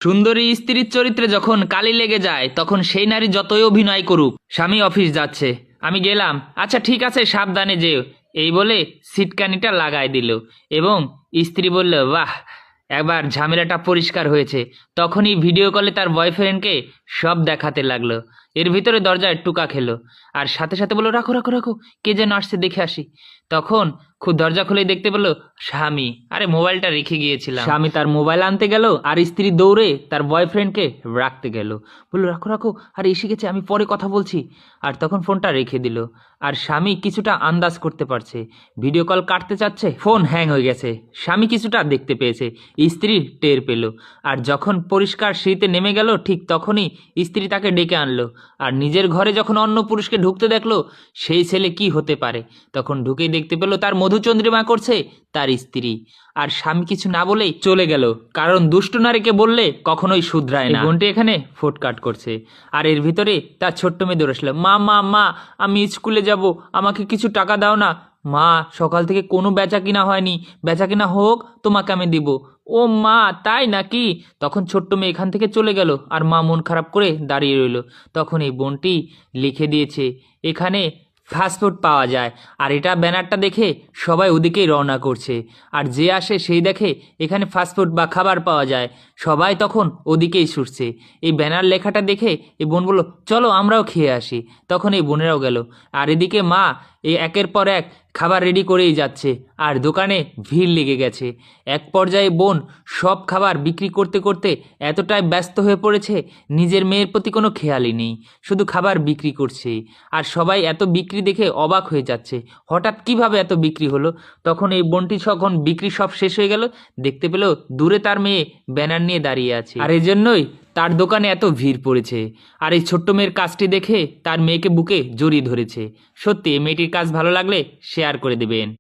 সুন্দরী স্ত্রীর চরিত্রে যখন কালি লেগে যায় তখন সেই নারী যতই অভিনয় করুক। স্বামী অফিস যাচ্ছে, আমি গেলাম, আচ্ছা ঠিক আছে সাবধানে যেও, এই বলে সিটকানিটা লাগাই দিল এবং স্ত্রী বলল বাহ, একবার ঝামেলাটা পরিষ্কার হয়েছে। তখনই ভিডিও কলে তার বয়ফ্রেন্ডকে সব দেখাতে লাগলো। এর ভিতরে দরজায় টুকা খেলো আর সাথে সাথে বললো রাখো রাখো রাখো, কে যেন আসছে দেখে আসি। তখন খুব দরজা খুলেই দেখতে পেলো স্বামী, আরে মোবাইলটা রেখে গিয়েছিলাম। স্বামী তার মোবাইল আনতে গেল আর স্ত্রী দৌড়ে তার বয়ফ্রেন্ডকে রাখতে গেল, বললো রাখো রাখো, আর এসে গেছে, আমি পরে কথা বলছি। আর তখন ফোনটা রেখে দিল। আর স্বামী কিছুটা আন্দাজ করতে পারছে ভিডিও কল কাটতে চাচ্ছে, ফোন হ্যাং হয়ে গেছে। স্বামী কিছুটা দেখতে পেয়েছে, স্ত্রী টের পেল। আর যখন পরিষ্কার সিঁড়িতে নেমে গেল ঠিক তখনই স্ত্রী তাকে ডেকে আনলো। আর নিজের ঘরে যখন অন্য পুরুষকে ঢুকতে দেখলো সেই ছেলে কি হতে পারে, তখন ঢুকেই দেখতে পেল তার মধুচন্দ্রিমা করছে তার স্ত্রী। আর স্বামী কিছু না বলেই চলে গেল, কারণ দুষ্ট নারীকে বললে কখনোই শুধরায় না। বোনটি এখানে ফুটকাট করছে আর এর ভিতরে তার ছোট্ট মেয়ে দৌড়ে আসলো, মা মা মা, আমি স্কুলে যাব, আমাকে কিছু টাকা দাও না। মা, সকাল থেকে কোনো বেচা কিনা হয়নি, বেচা কিনা হোক তোমাকে আমি দিব। ও মা, তাই নাকি? তখন ছোট্ট মেয়ে এখান থেকে চলে গেল আর মা মন খারাপ করে দাঁড়িয়ে রইল। তখন এই বোনটি লিখে দিয়েছে এখানে ফাস্টফুড পাওয়া যায়। আর এটা ব্যানারটা দেখে সবাই ওদিকেই রওনা করছে। আর যে আসে সেই দেখে এখানে ফাস্টফুড বা খাবার পাওয়া যায়, সবাই তখন ওদিকেই ছুটছে। এই ব্যানার লেখাটা দেখে এই বোন বলল চলো আমরাও খেয়ে আসি। তখন এই বোনেরাও গেল। আর এদিকে মা এই একের পর এক খাবার রেডি করেই যাচ্ছে আর দোকানে ভিড় লেগে গেছে। এক পর্যায়ে বোন সব খাবার বিক্রি করতে করতে এতটাই ব্যস্ত হয়ে পড়েছে নিজের মেয়ের প্রতি কোনো খেয়ালই নেই, শুধু খাবার বিক্রি করছে। আর সবাই এত বিক্রি দেখে অবাক হয়ে যাচ্ছে, হঠাৎ কিভাবে এত বিক্রি হলো। তখন এই বোনটি যখন বিক্রি সব শেষ হয়ে গেল দেখতে পেল দূরে তার মেয়ে ব্যানার নিয়ে দাঁড়িয়ে আছে। আর এই জন্যই তার দোকানে এত ভিড় পড়েছে। আর এই ছোট্ট মেয়ের কাজটি দেখে তার মেয়েকে বুকে জড়িয়ে ধরেছে। সত্যি মেয়েটির কাজ ভালো লাগলে শেয়ার করে দেবেন।